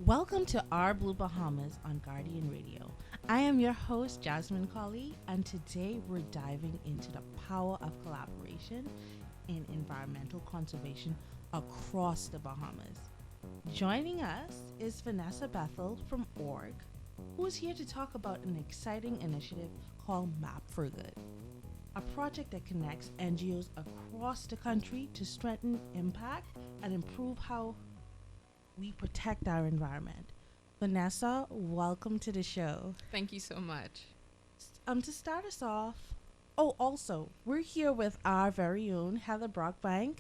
Welcome to our Blue Bahamas on Guardian Radio. I am your host, Jasmine Colley, and today we're diving into the power of collaboration in environmental conservation across the Bahamas. Joining us is Vanessa Bethel from ORG, who is here to talk about an exciting initiative called Map for Good, a project that connects NGOs across the country to strengthen impact and improve how we protect our environment. Vanessa, welcome to the show. Thank you so much. To start us off, also, we're here with our very own Heather Brockbank.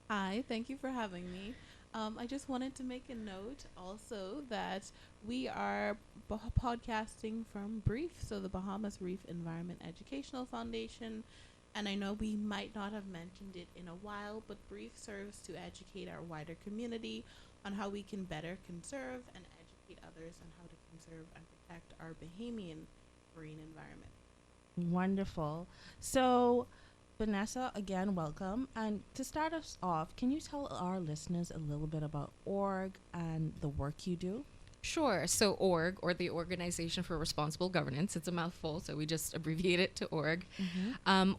Hi, thank you for having me. I just wanted to make a note also that we are podcasting from BREEF, so the Bahamas Reef Environment Educational Foundation. And I know we might not have mentioned it in a while, but BREEF serves to educate our wider community on how we can better conserve and educate others on how to conserve and protect our Bahamian marine environment. Wonderful. So, Vanessa, again, welcome. And to start us off, can you tell our listeners a little bit about ORG and the work you do? Sure. So ORG, or the Organization for Responsible Governance, it's a mouthful, so we just abbreviate it to ORG.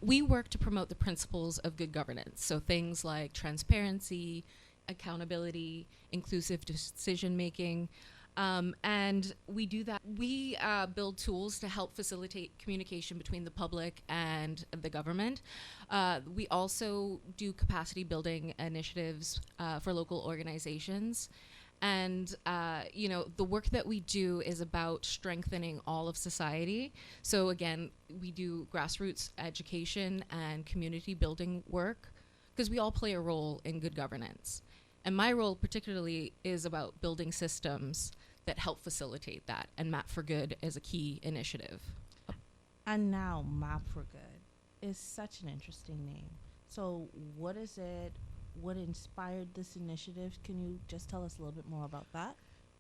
We work to promote the principles of good governance. So things like transparency, accountability, inclusive decision making. And we do that. We build tools to help facilitate communication between the public and the government. We also do capacity building initiatives for local organizations. And, the work that we do is about strengthening all of society. So again, we do grassroots education and community building work because we all play a role in good governance. And my role particularly is about building systems that help facilitate that. And Map for Good is a key initiative. And now, Map for Good is such an interesting name. So what is it? What inspired this initiative? Can you just tell us a little bit more about that?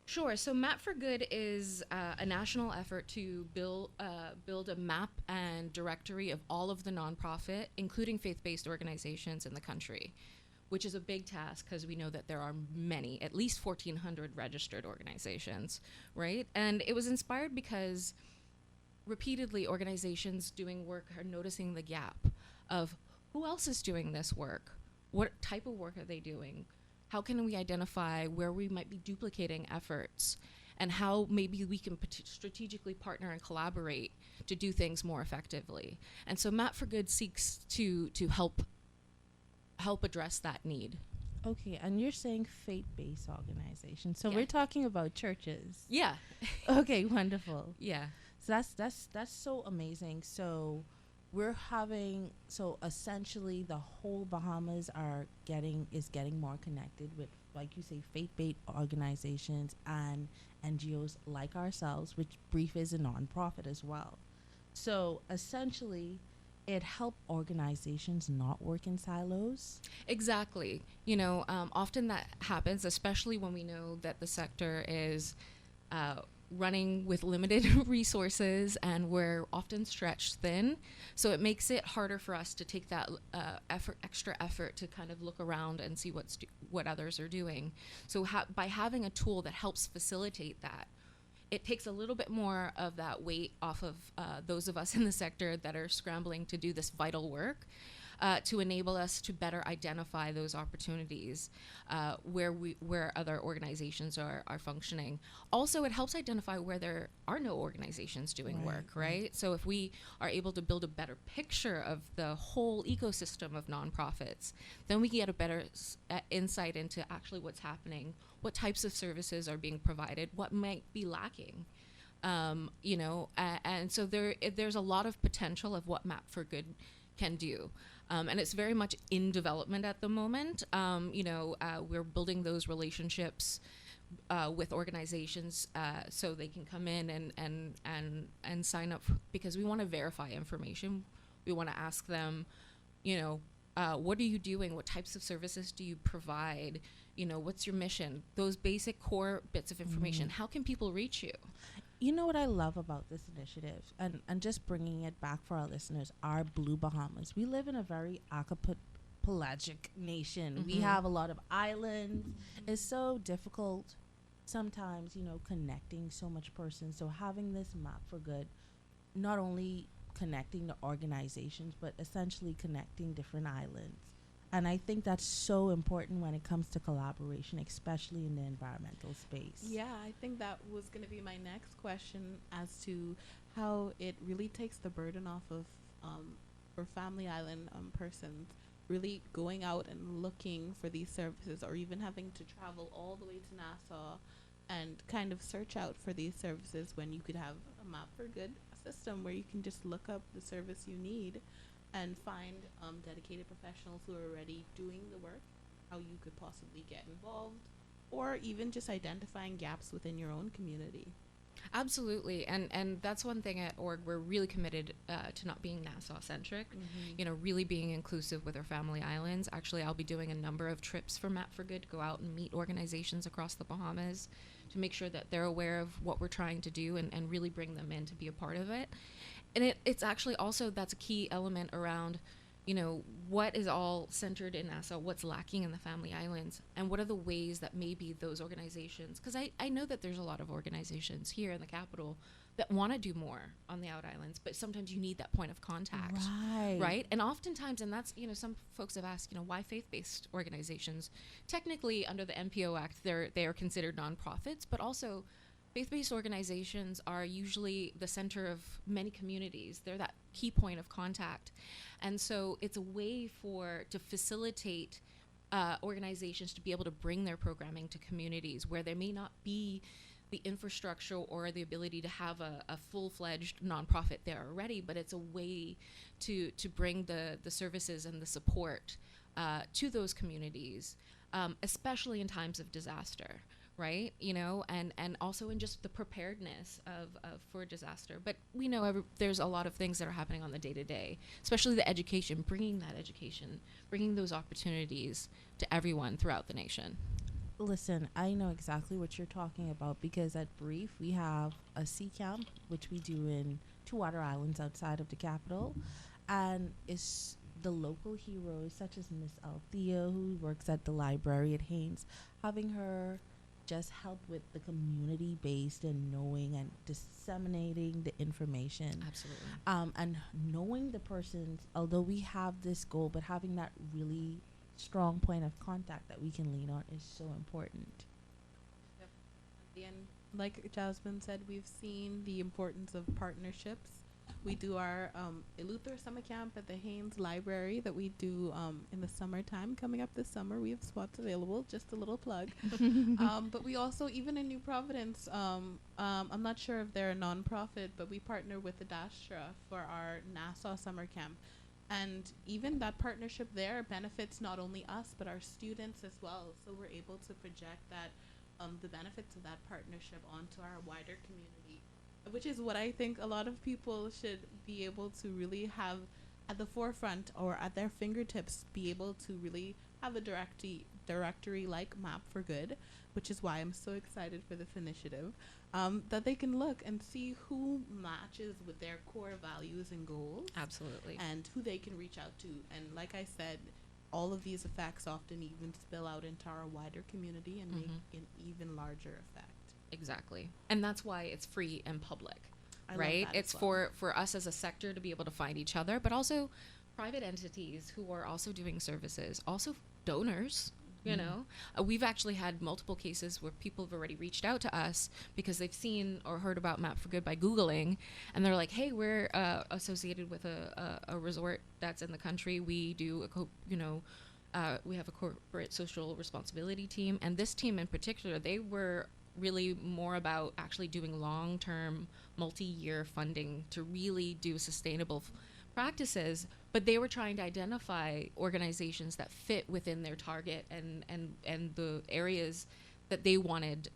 Sure. So Map for Good is a national effort to build a map and directory of all of the nonprofit, including faith-based organizations in the country, which is a big task because we know that there are many, at least 1,400 registered organizations, right? And it was inspired because repeatedly organizations doing work are noticing the gap of who else is doing this work? What type of work are they doing? How can we identify where we might be duplicating efforts and how maybe we can strategically partner and collaborate to do things more effectively? And so Map for Good seeks to help address that need. Okay, and you're saying faith-based organizations. So Yeah. we're talking about churches. Yeah. Okay, wonderful. Yeah. So that's so amazing. So essentially the whole Bahamas is getting more connected with, like you say, faith-based organizations and NGOs like ourselves, which BREEF is a nonprofit as well. So essentially it helped organizations not work in silos. Exactly. Often that happens, especially when we know that the sector is running with limited resources and we're often stretched thin. So it makes it harder for us to take that extra effort to kind of look around and see what others are doing. So by having a tool that helps facilitate that, it takes a little bit more of that weight off of those of us in the sector that are scrambling to do this vital work, to enable us to better identify those opportunities where other organizations are functioning. Also, it helps identify where there are no organizations doing work, right? So if we are able to build a better picture of the whole ecosystem of nonprofits, then we get a better insight into actually what's happening, what types of services are being provided, what might be lacking. And so there's a lot of potential of what Map for Good can do. And it's very much in development at the moment. We're building those relationships with organizations so they can come in and sign up because we want to verify information. We want to ask them, what are you doing? What types of services do you provide? What's your mission? Those basic core bits of information. How can people reach you? You know what I love about this initiative, and just bringing it back for our listeners, our Blue Bahamas. We live in a very archipelagic nation. We have a lot of islands. It's so difficult sometimes, connecting so much persons. So having this map for good, not only connecting the organizations, but essentially connecting different islands. And I think that's so important when it comes to collaboration, especially in the environmental space. Yeah, I think that was going to be my next question as to how it really takes the burden off of for Family Island persons really going out and looking for these services, or even having to travel all the way to Nassau and kind of search out for these services, when you could have a map for good system where you can just look up the service you need and find dedicated professionals who are already doing the work, how you could possibly get involved, or even just identifying gaps within your own community. Absolutely, and that's one thing at org, we're really committed to not being Nassau centric. Really being inclusive with our Family Islands. Actually, I'll be doing a number of trips for Map for Good to go out and meet organizations across the Bahamas to make sure that they're aware of what we're trying to do, and really bring them in to be a part of it. And it's actually also, that's a key element around, what is all centered in Nassau, what's lacking in the Family Islands, and what are the ways that maybe those organizations, because I know that there's a lot of organizations here in the capital that want to do more on the out islands, but sometimes you need that point of contact. Right? And oftentimes, and that's, some folks have asked, why faith-based organizations? Technically, under the MPO Act, they are considered nonprofits, but also faith-based organizations are usually the center of many communities. They're that key point of contact. And so it's a way to facilitate organizations to be able to bring their programming to communities where there may not be the infrastructure or the ability to have a full-fledged nonprofit there already, but it's a way to bring the services and the support to those communities, especially in times of disaster. Right, and also in just the preparedness of for disaster. But we know there's a lot of things that are happening on the day-to-day, especially the education, bringing those opportunities to everyone throughout the nation. Listen, I know exactly what you're talking about, because at Brief we have a sea camp, which we do in two water islands outside of the capital, and it's the local heroes such as Miss Althea, who works at the library at Haynes, having her just help with the community based and knowing and disseminating the information. Absolutely. And knowing the persons, although we have this goal, but having that really strong point of contact that we can lean on is so important. Yep. At the end, like Jasmine said, we've seen the importance of partnerships. We do our Eleuthera summer camp at the Haynes Library that we do in the summertime. Coming up this summer, we have spots available. Just a little plug. But we also, even in New Providence, I'm not sure if they're a nonprofit, but we partner with the DASTRA for our Nassau summer camp. And even that partnership there benefits not only us, but our students as well. So we're able to project that the benefits of that partnership onto our wider community, which is what I think a lot of people should be able to really have at the forefront or at their fingertips, be able to really have a directory like Map for Good, which is why I'm so excited for this initiative, that they can look and see who matches with their core values and goals. Absolutely. And who they can reach out to. And like I said, all of these effects often even spill out into our wider community and make an even larger effect. Exactly. And that's why it's free and public, I right? love that It's as well. for us as a sector to be able to find each other, but also private entities who are also doing services, also donors. We've actually had multiple cases where people have already reached out to us because they've seen or heard about Map for Good by Googling, and they're like, hey, we're associated with a resort that's in the country. We do we have a corporate social responsibility team, and this team in particular, they were really more about actually doing long-term multi-year funding to really do sustainable practices, but they were trying to identify organizations that fit within their target and the areas that they wanted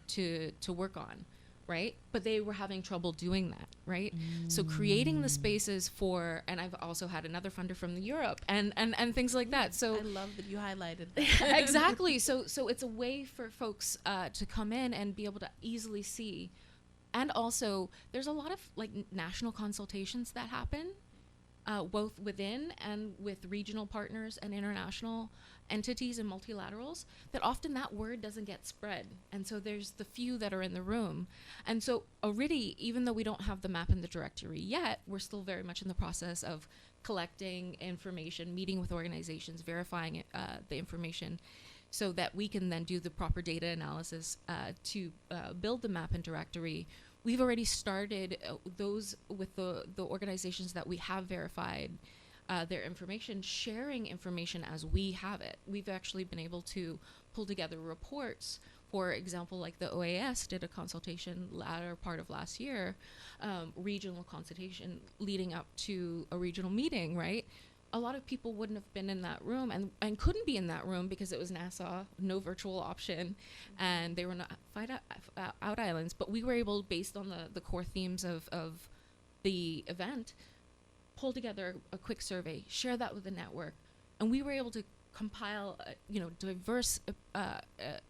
to work on, right? But they were having trouble doing that, right? So creating the spaces and I've also had another funder from Europe and things like that. So I love that you highlighted that. Exactly. So it's a way for folks to come in and be able to easily see. And also, there's a lot of national consultations that happen. both within and with regional partners and international entities and multilaterals, that often that word doesn't get spread. And so there's the few that are in the room. And so already, even though we don't have the map in the directory yet, we're still very much in the process of collecting information, meeting with organizations, verifying the information, so that we can then do the proper data analysis to build the map and directory. We've already started those with the organizations that we have verified their information, sharing information as we have it. We've actually been able to pull together reports. For example, like the OAS did a consultation latter part of last year, regional consultation leading up to a regional meeting, right? A lot of people wouldn't have been in that room and couldn't be in that room because it was Nassau, no virtual option, and they were not out islands. But we were able, based on the core themes of the event, pull together a quick survey, share that with the network, and we were able to compile, diverse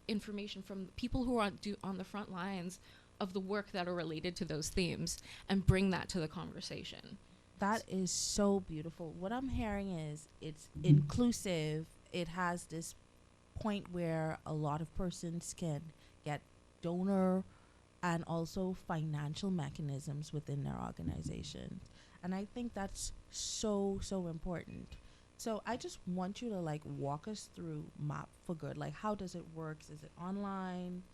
information from people who are on the front lines of the work that are related to those themes, and bring that to the conversation. That is so beautiful. What I'm hearing is it's inclusive. It has this point where a lot of persons can get donor and also financial mechanisms within their organization. And I think that's so, so important. So I just want you to walk us through Map for Good. Like, how does it work? Is it online?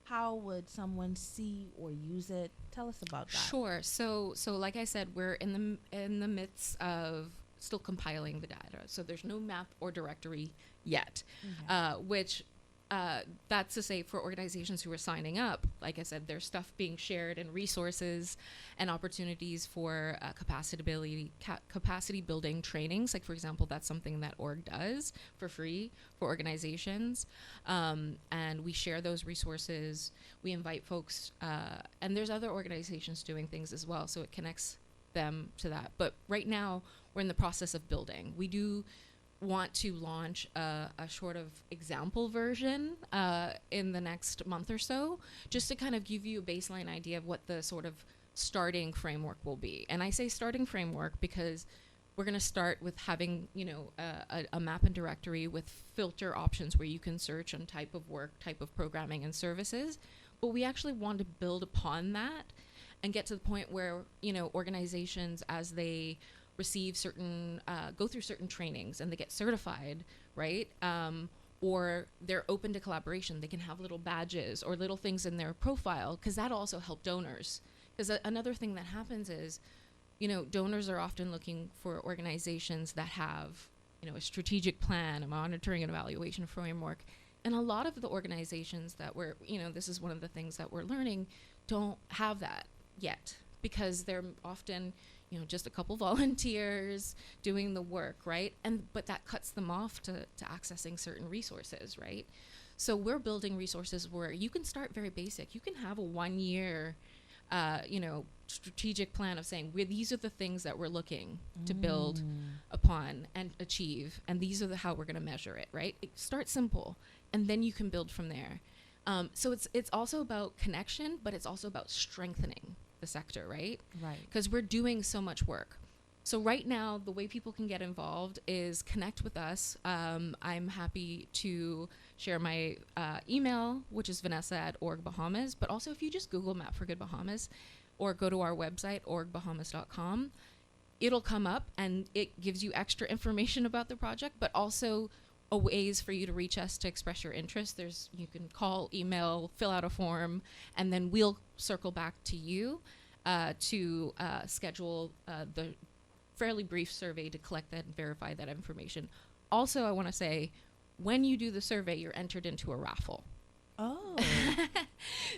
How would someone see or use it? Tell us about that. Sure. So like I said, we're in the midst of still compiling the data. So there's no map or directory yet, which that's to say, for organizations who are signing up, like I said, there's stuff being shared and resources and opportunities for capacity building trainings. Like, for example, that's something that org does for free for organizations. And we share those resources. We invite folks, and there's other organizations doing things as well. So it connects them to that. But right now, we're in the process of building. We do want to launch a sort of example version in the next month or so, just to kind of give you a baseline idea of what the sort of starting framework will be. And I say starting framework because we're going to start with having, a map and directory with filter options where you can search on type of work, type of programming and services. But we actually want to build upon that and get to the point where, organizations, as they receive certain, go through certain trainings and they get certified, right? Or they're open to collaboration. They can have little badges or little things in their profile, because that'll also help donors. Because another thing that happens is, donors are often looking for organizations that have, a strategic plan, a monitoring and evaluation framework. And a lot of the organizations that we're, this is one of the things that we're learning, don't have that yet, because they're often, just a couple volunteers doing the work, right? But that cuts them off to accessing certain resources, right? So we're building resources where you can start very basic. You can have a 1 year, strategic plan of saying, these are the things that we're looking to build upon and achieve, and these are how we're going to measure it, right? Start simple, and then you can build from there. So it's also about connection, but it's also about strengthening the sector, right? Right. Because we're doing so much work. So right now, the way people can get involved is connect with us. I'm happy to share my email, which is vanessa@org.bahamas. But also, if you just Google Map for Good Bahamas or go to our website, orgbahamas.com, it'll come up and it gives you extra information about the project, but also ways for you to reach us to express your interest. You can call, email, fill out a form, and then we'll circle back to you to schedule the fairly brief survey to collect that and verify that information. Also, I want to say, when you do the survey, you're entered into a raffle. Oh.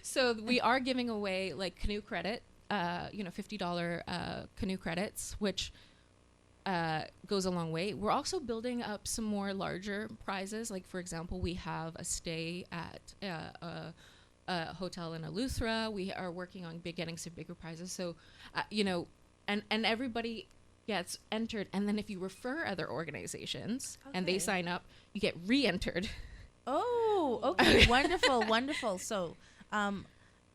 So we are giving away canoe credit, $50 canoe credits, which goes a long way. We're also building up some more larger prizes. Like, for example, we have a stay at a hotel in Eleuthera. We are working on getting some bigger prizes. So, and everybody gets entered. And then if you refer other organizations and they sign up, you get re-entered. Oh, okay. Wonderful, wonderful. So,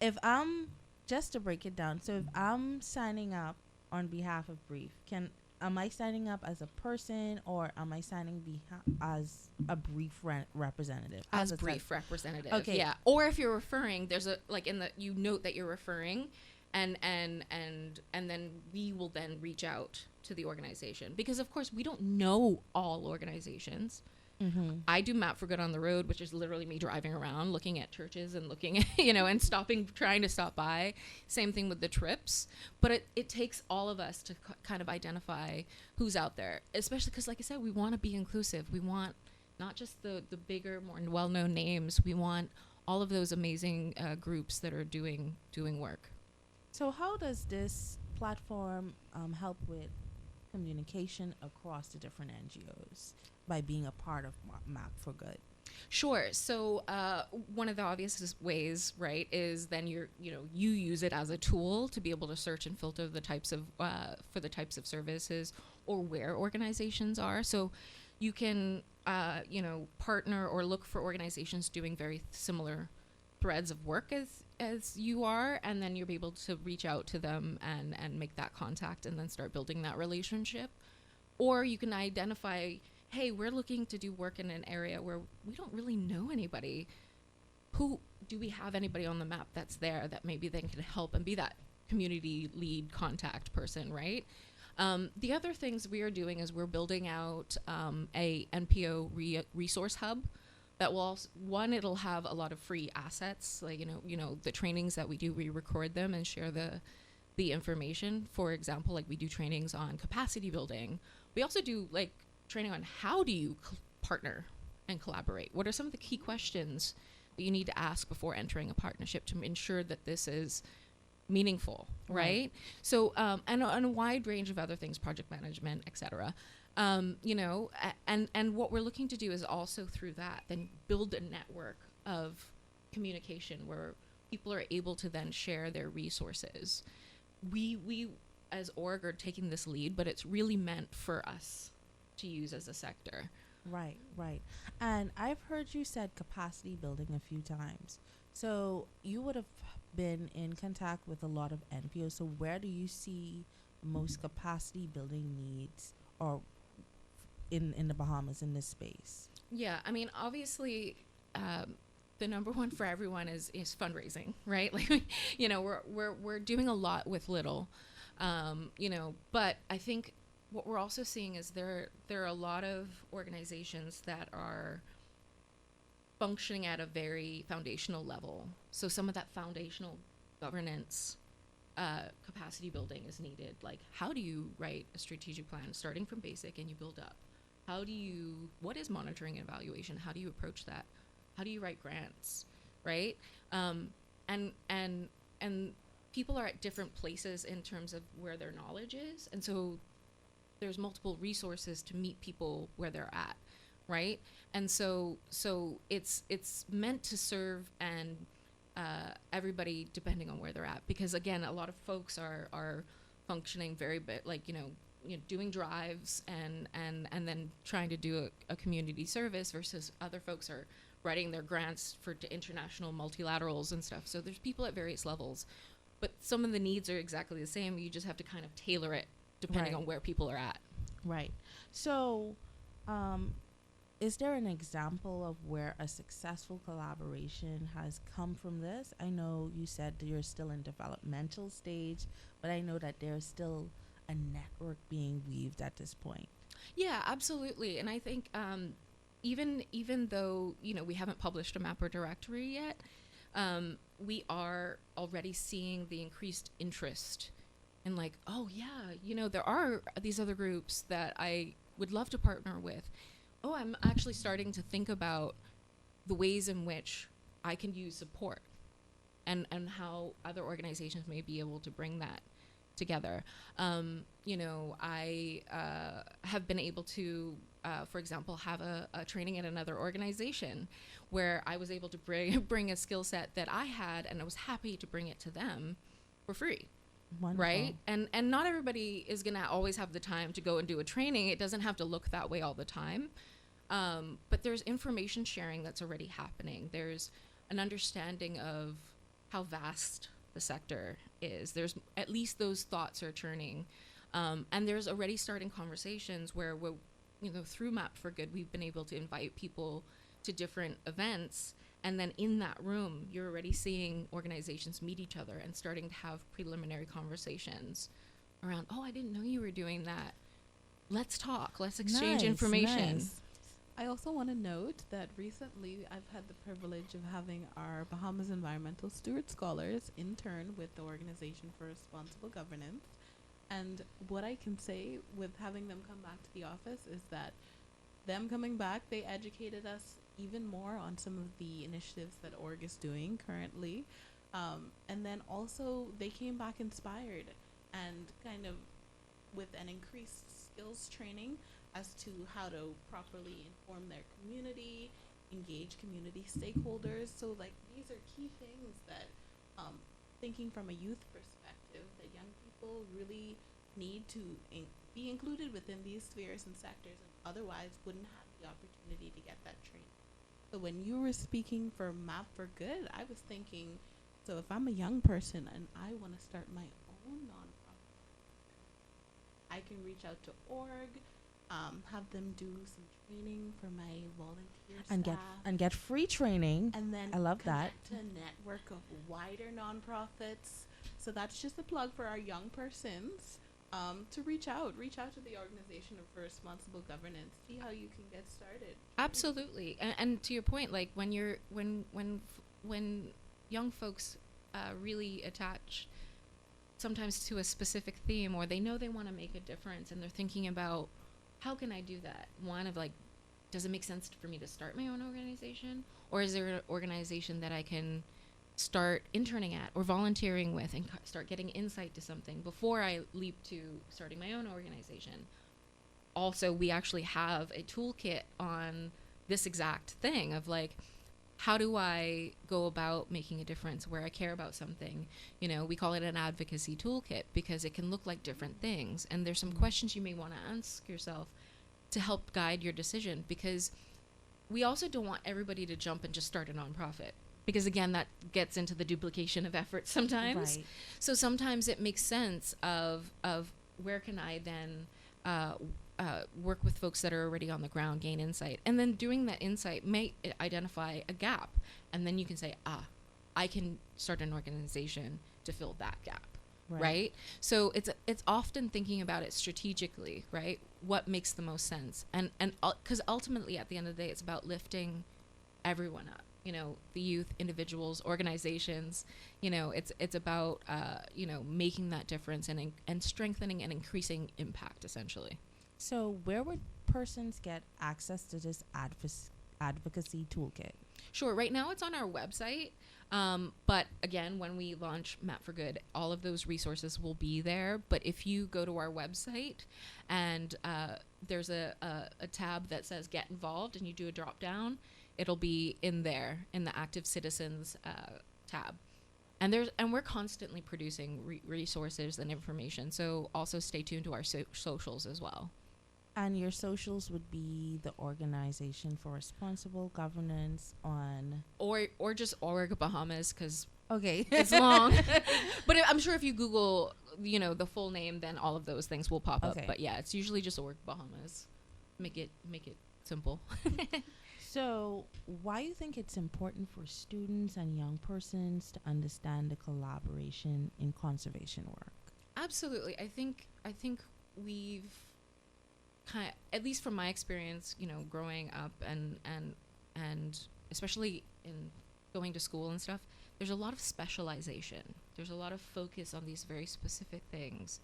if I'm, just to break it down, so if I'm signing up on behalf of Brief, can am I signing up as a person, or am I signing as a brief representative? As it brief says. representative. Okay. Yeah. Or if you're referring, there's a like in the you note that you're referring, and then we will then reach out to the organization, because of course we don't know all organizations. Mm-hmm. I do Map for Good on the road, which is literally me driving around looking at churches and looking at, and stopping, trying to stop by. Same thing with the trips. But it takes all of us to kind of identify who's out there, especially because, like I said, we want to be inclusive. We want not just the bigger, more well-known names. We want all of those amazing groups that are doing work. So how does this platform help with communication across the different NGOs by being a part of Map for Good? Sure. So one of the obvious ways, right, is then you use it as a tool to be able to search and filter the types of for the types of services or where organizations are. So you can partner or look for organizations doing very similar threads of work as you are, and then you'll be able to reach out to them and make that contact and then start building that relationship. Or you can identify, hey, we're looking to do work in an area where we don't really know anybody. Who do we have anybody on the map that's there that maybe then can help and be that community lead contact person, right? The other things we are doing is we're building out a NPO resource hub that will also, it'll have a lot of free assets, like the trainings that we do, we record them and share the information. For example, like we do trainings on capacity building. We also do like training on how do you partner and collaborate. What are some of the key questions that you need to ask before entering a partnership to ensure that this is meaningful, right? So and a wide range of other things, project management, etc. And what we're looking to do is also through that then build a network of communication where people are able to then share their resources. We as org are taking this lead, but it's really meant for us to use as a sector. Right. And I've heard you said capacity building a few times. So you would have been in contact with a lot of NPOs. So where do you see most capacity building needs or in the Bahamas in this space? Yeah, I mean, obviously, the number one for everyone is fundraising, right? Like, we're doing a lot with little, but I think what we're also seeing is there are a lot of organizations that are functioning at a very foundational level. So some of that foundational governance capacity building is needed. Like, how do you write a strategic plan starting from basic and you build up? What is monitoring and evaluation? How do you approach that? How do you write grants, right? And people are at different places in terms of where their knowledge is. And so there's multiple resources to meet people where they're at, right? And so it's meant to serve and everybody depending on where they're at. Because again, a lot of folks are functioning very bit like, doing drives and then trying to do a community service versus other folks are writing their grants for international multilaterals and stuff. So there's people at various levels, but some of the needs are exactly the same. You just have to kind of tailor it depending on where people are at. Right. So is there an example of where a successful collaboration has come from this? I know you said that you're still in developmental stage, but I know that there's still a network being weaved at this point. Yeah, absolutely. And I think even though we haven't published a map or directory yet, we are already seeing the increased interest in like, oh yeah, there are these other groups that I would love to partner with. Oh, I'm actually starting to think about the ways in which I can use support and how other organizations may be able to bring that together. I have been able to, for example, have a training at another organization where I was able to bring a skill set that I had, and I was happy to bring it to them for free. Wonderful. Right? And not everybody is going to always have the time to go and do a training. It doesn't have to look that way all the time. But there's information sharing that's already happening. There's an understanding of how vast the sector is. There's at least those thoughts are churning. And there's already starting conversations where we're, through Map for Good, we've been able to invite people to different events. And then in that room, you're already seeing organizations meet each other and starting to have preliminary conversations around, oh, I didn't know you were doing that. Let's talk. Let's exchange information. Nice. I also want to note that recently I've had the privilege of having our Bahamas Environmental Steward Scholars intern with the Organization for Responsible Governance. And what I can say with having them come back to the office is that them coming back, they educated us even more on some of the initiatives that org is doing currently. And then also they came back inspired and kind of with an increased skills training as to how to properly inform their community, engage community stakeholders. So like these are key things that thinking from a youth perspective that young people really need to be included within these spheres and sectors and otherwise wouldn't have the opportunity to get that training. So when you were speaking for Map for Good, I was thinking, so if I'm a young person and I want to start my own nonprofit, I can reach out to org, have them do some training for my volunteer And staff, get free training. and then I love that. connect to a network of wider nonprofits. So that's just a plug for our young persons to reach out to the Organization for Responsible Governance, see how you can get started. Absolutely. And to your point, like when young folks really attach sometimes to a specific theme, or they know they want to make a difference and they're thinking about, how can I do that? One of like, does it make sense for me to start my own organization? Or is there an organization that I can start interning at or volunteering with and start getting insight to something before I leap to starting my own organization? Also, we actually have a toolkit on this exact thing of like, how do I go about making a difference where I care about something? We call it an advocacy toolkit because it can look like different things. And there's some questions you may want to ask yourself to help guide your decision, because we also don't want everybody to jump and just start a nonprofit, because again, that gets into the duplication of effort sometimes. Right. So sometimes it makes sense of where can I then work with folks that are already on the ground, gain insight, and then doing that insight may identify a gap, and then you can say, I can start an organization to fill that gap. Right? So it's often thinking about it strategically, right? What makes the most sense, and because ultimately at the end of the day, it's about lifting everyone up. The youth, individuals, organizations. It's about making that difference and strengthening and increasing impact, essentially. So where would persons get access to this advocacy toolkit? Sure. Right now it's on our website. But again, when we launch Map for Good, all of those resources will be there. But if you go to our website and there's a tab that says Get Involved and you do a drop down, it'll be in there in the Active Citizens tab. And we're constantly producing resources and information. So also stay tuned to our socials as well. And your socials would be the Organization for Responsible Governance on... Or just Org Bahamas, because Okay. it's long. But I'm sure if you Google, the full name, then all of those things will pop up. Okay. But yeah, it's usually just Org Bahamas. Make it simple. So why do you think it's important for students and young persons to understand the collaboration in conservation work? Absolutely. I think we've at least from my experience, growing up and especially in going to school and stuff, there's a lot of specialization. There's a lot of focus on these very specific things.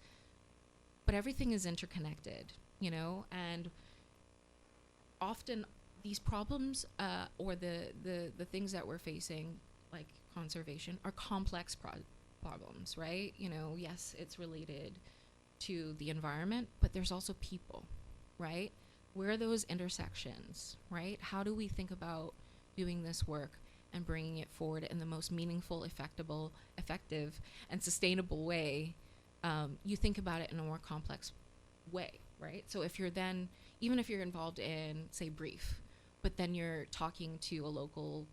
But everything is interconnected, and often these problems or the things that we're facing, like conservation, are complex problems, right? Yes, it's related to the environment, but there's also people, right? Where are those intersections, right? How do we think about doing this work and bringing it forward in the most meaningful, effective, and sustainable way? You think about it in a more complex way, right? So if you're then, even if you're involved in, say, Brief, but then you're talking to a local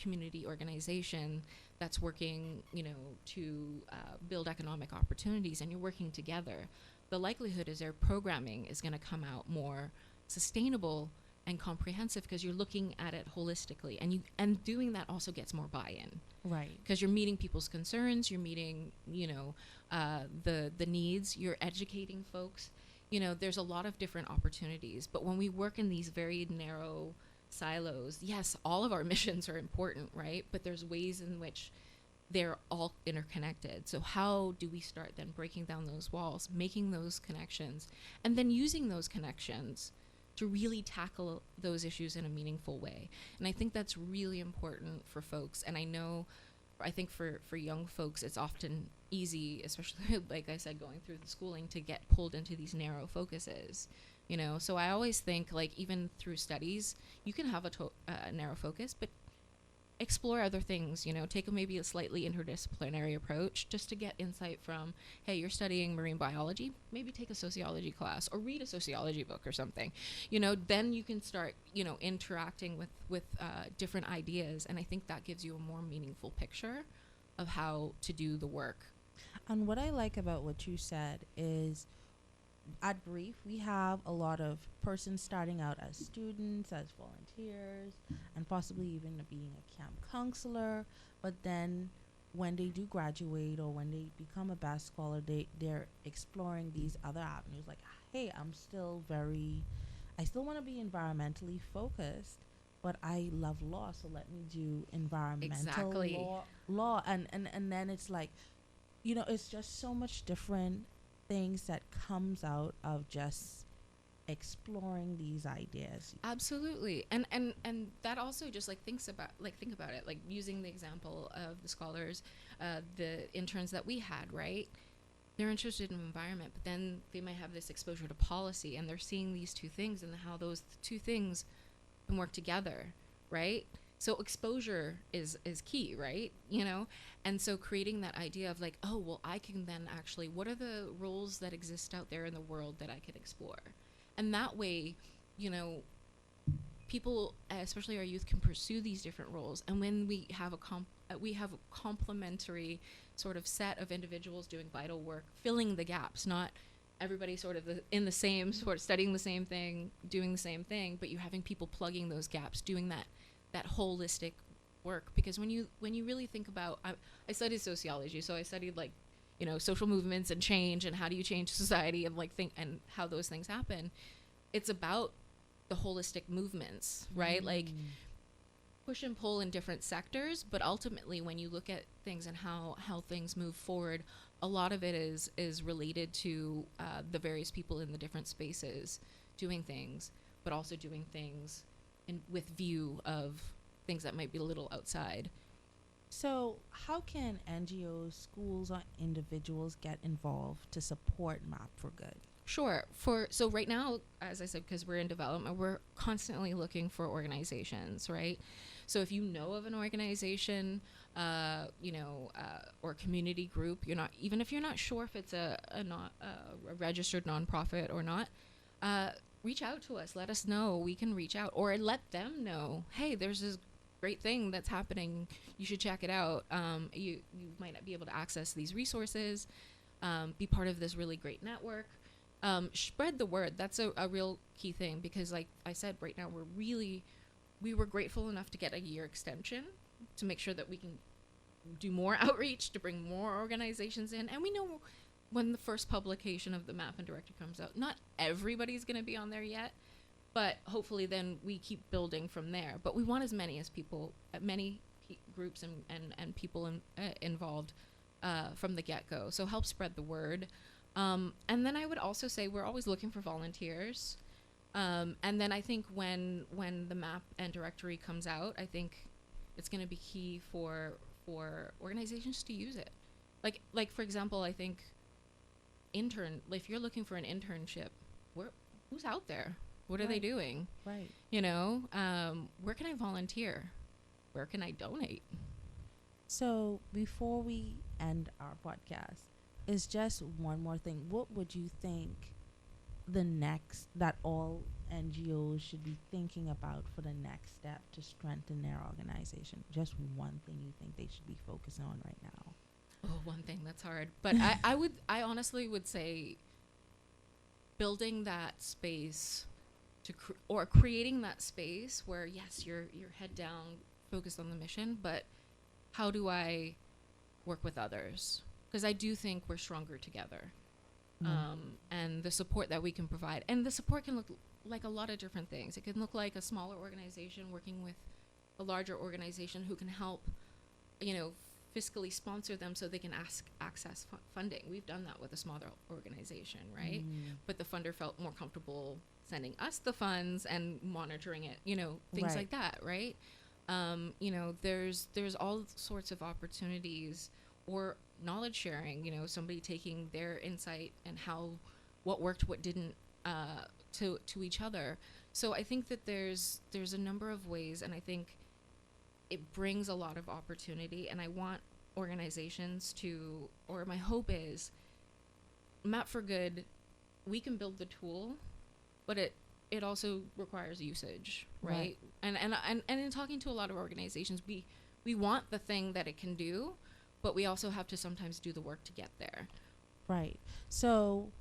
community organization that's working, to build economic opportunities, and you're working together. the likelihood is their programming is going to come out more sustainable and comprehensive because you're looking at it holistically, and doing that also gets more buy-in, Right. because you're meeting people's concerns, you're meeting, the needs, you're educating folks. There's a lot of different opportunities, but when we work in these very narrow silos, yes, all of our missions are important, right? But there's ways in which they're all interconnected. So how do we start then breaking down those walls, making those connections, and then using those connections to really tackle those issues in a meaningful way? And I think that's really important for folks. And I think for young folks, it's often easy, especially like I said, going through the schooling, to get pulled into these narrow focuses. So I always think, like, even through studies, you can have a narrow focus, but explore other things. Take maybe a slightly interdisciplinary approach just to get insight from, hey, you're studying marine biology, maybe take a sociology class or read a sociology book or something. Then you can start interacting with different ideas, and I think that gives you a more meaningful picture of how to do the work. And what I like about what you said is, at Brief, we have a lot of persons starting out as students, as volunteers, and possibly even being a camp counselor. But then when they do graduate or when they become a BAS scholar, they're exploring these other avenues. Like, hey, I still want to be environmentally focused, but I love law, so let me do environmental Exactly. law. And then it's like, it's just so much different things that comes out of just exploring these ideas. Absolutely. And that also just think about it, like using the example of the scholars, the interns that we had, right? They're interested in environment, but then they might have this exposure to policy, and they're seeing these two things and how those two things can work together, right? So exposure is key, right? And so creating that idea of like, oh, well, I can then actually, what are the roles that exist out there in the world that I could explore? And that way, people, especially our youth, can pursue these different roles. And when we have a complementary sort of set of individuals doing vital work, filling the gaps, not everybody sort of in the same sort of studying the same thing, doing the same thing, but you're having people plugging those gaps, doing that holistic work. Because when you really think about, I studied sociology, so I studied social movements and change, and how do you change society, and and how those things happen. It's about the holistic movements, right? Like push and pull in different sectors, but ultimately when you look at things and how things move forward, a lot of it is related to the various people in the different spaces doing things, but also doing things with view of things that might be a little outside. So how can NGOs, schools, or individuals get involved to support MAP for Good? Sure. So right now, as I said, because we're in development, we're constantly looking for organizations, right? So if you know of an organization, or community group, even if you're not sure if it's a registered nonprofit or not, reach out to us. Let us know. We can reach out, or let them know, hey, there's this great thing that's happening. You should check it out. You might not be able to access these resources. Be part of this really great network. Spread the word. That's a real key thing, because like I said, right now we were grateful enough to get a year extension to make sure that we can do more outreach, to bring more organizations in. And we know when the first publication of the map and directory comes out, not everybody's going to be on there yet, but hopefully then we keep building from there. But we want as many groups and people involved from the get-go. So help spread the word. And then I would also say we're always looking for volunteers. And then I think when the map and directory comes out, I think it's going to be key for organizations to use it. Like for example, I think if you're looking for an internship, who's out there? What are they doing? Right. Where can I volunteer? Where can I donate? So before we end our podcast, is just one more thing. What would you think that all NGOs should be thinking about for the next step to strengthen their organization? Just one thing you think they should be focusing on right now. Oh, one thing, that's hard. But I honestly would say building that space or creating that space where, yes, you're head down, focused on the mission, but how do I work with others? Because I do think we're stronger together. And the support that we can provide, and the support can look like a lot of different things. It can look like a smaller organization working with a larger organization who can help, fiscally sponsor them so they can access funding. We've done that with a smaller organization, right? But the funder felt more comfortable sending us the funds and monitoring it, things like that, right? There's all sorts of opportunities, or knowledge sharing, somebody taking their insight and what worked, what didn't, to each other. So I think that there's a number of ways, and I think it brings a lot of opportunity, and I want organizations to, or my hope is, Map for Good, we can build the tool, but it also requires usage, right? And in talking to a lot of organizations, we want the thing that it can do, but we also have to sometimes do the work to get there. Right. So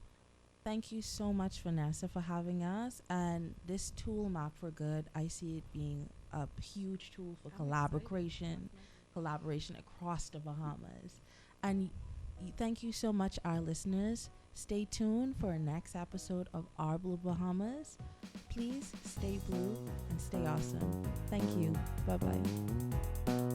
thank you so much, Vanessa, for having us. And this tool, Map for Good, I see it being a huge tool for collaboration across the Bahamas. And thank you so much, our listeners. Stay tuned for our next episode of Our Blue Bahamas. Please stay blue and stay awesome. Thank you. Bye-bye.